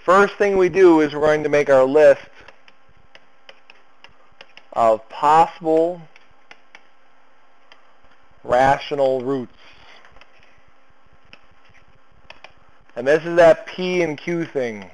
first thing we do is we're going to make our list of possible rational roots. And this is that P and Q thing.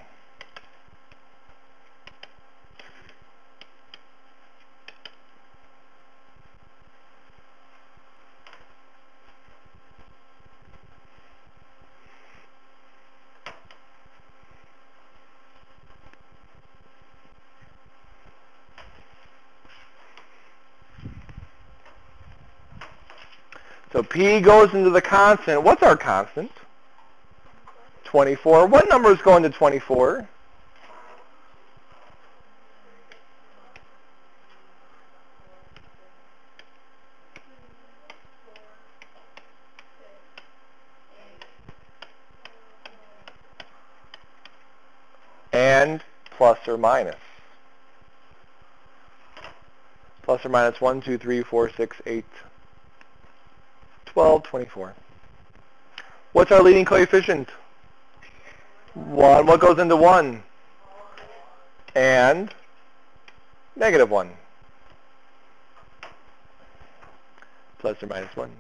So P goes into the constant. What's our constant? 24. What numbers go into 24? And plus or minus. Plus or minus 1, 2, 3, 4, 6, 8, 12, 24. What's our leading coefficient? 1. What goes into 1? And negative 1. Plus or minus 1.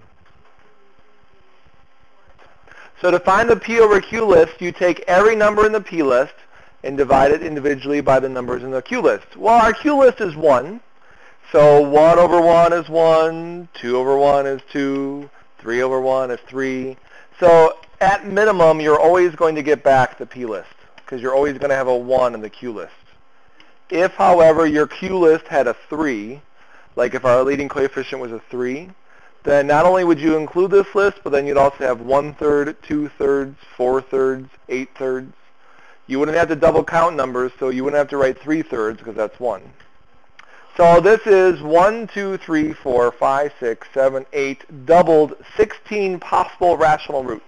So to find the P over Q list, you take every number in the P list and divide it individually by the numbers in the Q list. Well, our Q list is 1. So 1 over 1 is 1, 2 over 1 is 2, 3 over 1 is 3. So at minimum, you're always going to get back the P list because you're always going to have a 1 in the Q list. If, however, your Q list had a 3, like if our leading coefficient was a 3, then not only would you include this list, but then you'd also have 1/3, 2/3, 4/3, 8/3. You wouldn't have to double count numbers, so you wouldn't have to write 3/3 because that's 1. So this is 1, 2, 3, 4, 5, 6, 7, 8, doubled 16 possible rational roots.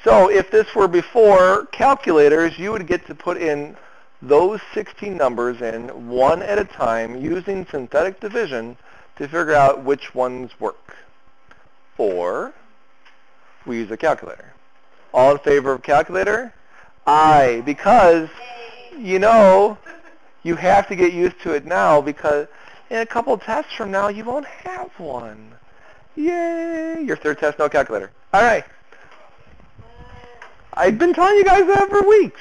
So if this were before calculators, you would get to put in those 16 numbers in one at a time using synthetic division to figure out which ones work. Or we use a calculator. All in favor of calculator? Aye, because, you know, you have to get used to it now because in a couple of tests from now, you won't have one. Yay! Your third test, no calculator. All right. I've been telling you guys that for weeks.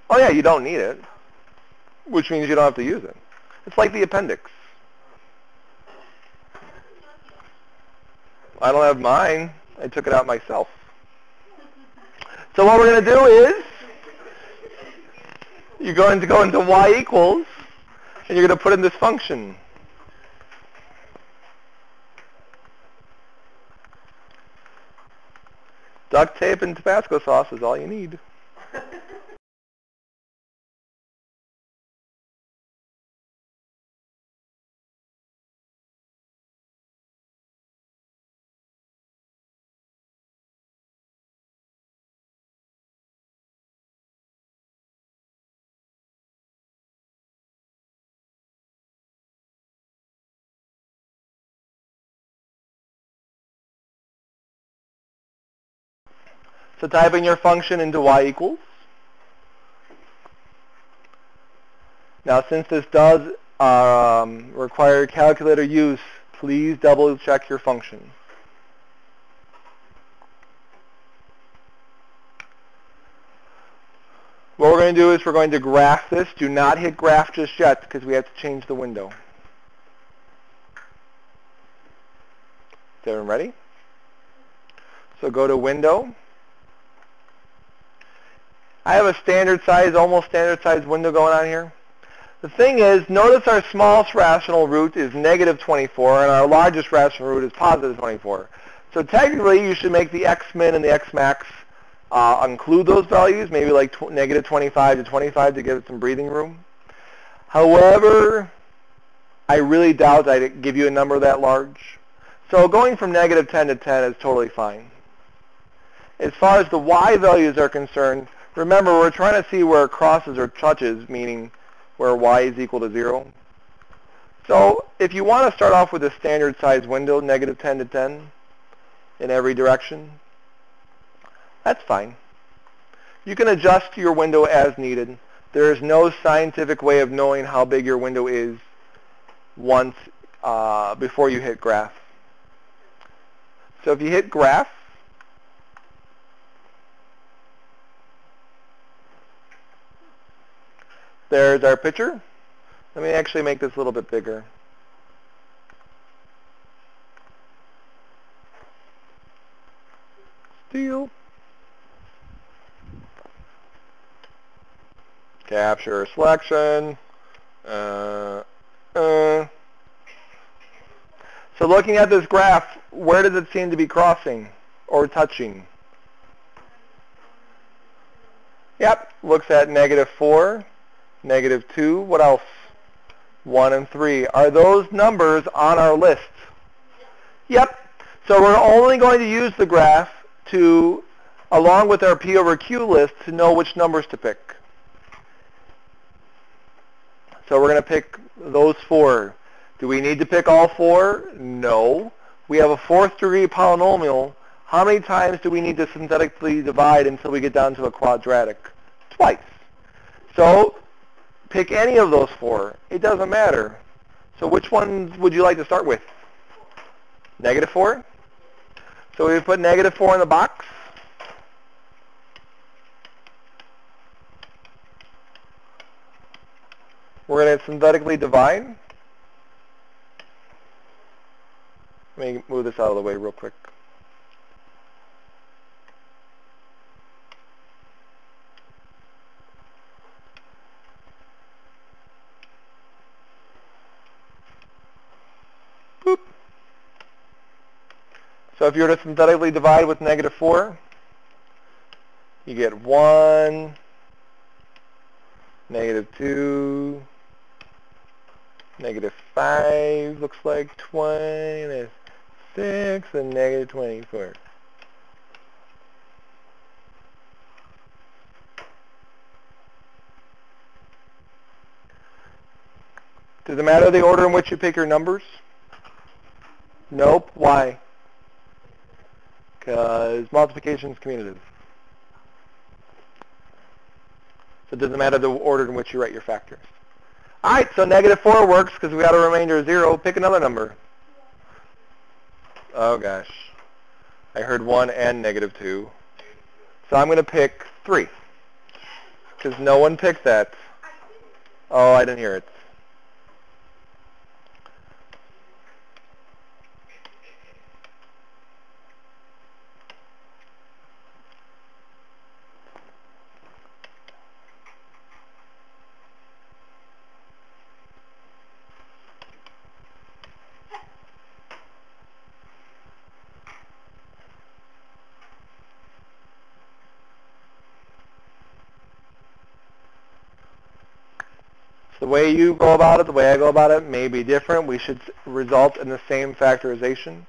Oh, yeah, you don't need it, which means you don't have to use it. It's like the appendix. I don't have mine. I took it out myself. So what we're going to do is you're going to go into y equals, and you're going to put in this function. Duct tape and Tabasco sauce is all you need. So type in your function into y equals. Now, since this does require calculator use, please double check your function. What we're going to do is we're going to graph this. Do not hit graph just yet because we have to change the window. Is everyone ready? So go to Window. I have a standard size, almost standard size window going on here. The thing is, notice our smallest rational root is negative 24, and our largest rational root is positive 24. So technically, you should make the x-min and the x-max include those values, maybe like negative 25 to 25 to give it some breathing room. However, I really doubt I'd give you a number that large. So going from negative 10 to 10 is totally fine. As far as the y values are concerned, remember, we're trying to see where it crosses or touches, meaning where y is equal to 0. So if you want to start off with a standard size window, negative 10 to 10 in every direction, that's fine. You can adjust your window as needed. There is no scientific way of knowing how big your window is once before you hit graph. So if you hit graph, there's our picture. Let me actually make this a little bit bigger. Steal. Capture selection. So looking at this graph, where does it seem to be crossing or touching? Yep, looks at -4, -2. What else? 1 and 3. Are those numbers on our list? Yep. So we're only going to use the graph to, along with our P over Q list, to know which numbers to pick. So we're going to pick those 4. Do we need to pick all 4? No. We have a 4th degree polynomial. How many times do we need to synthetically divide until we get down to a quadratic? Twice. So pick any of those 4. It doesn't matter. So which ones would you like to start with? -4? So we put -4 in the box. We're going to synthetically divide. Let me move this out of the way real quick. Boop. So if you were to synthetically divide with -4, you get 1, -2, -5, looks like 26, and -24. Does it matter the order in which you pick your numbers? Nope. Why? Because multiplication is commutative. So it doesn't matter the order in which you write your factors. All right, so -4 works because we got a remainder of 0. Pick another number. Oh, gosh. I heard 1 and -2. So I'm going to pick 3 because no one picked that. Oh, I didn't hear it. The way you go about it, the way I go about it may be different. We should result in the same factorization.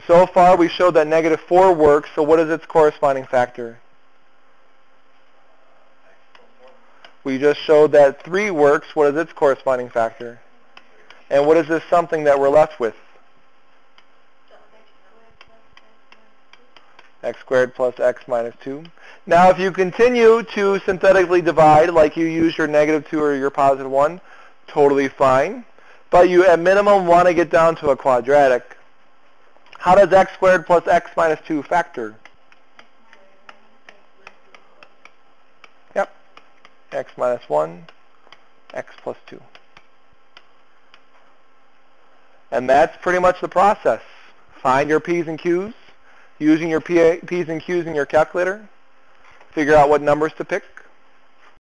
So far we showed that -4 works, so what is its corresponding factor? We just showed that 3 works. What is its corresponding factor? And what is this something that we're left with? X squared plus x minus 2. Now, if you continue to synthetically divide, like you use your -2 or your +1, totally fine. But you, at minimum, want to get down to a quadratic. How does x squared plus x minus 2 factor? Yep. X minus 1, x plus 2. And that's pretty much the process. Find your P's and Q's. Using your P's and Q's in your calculator, figure out what numbers to pick.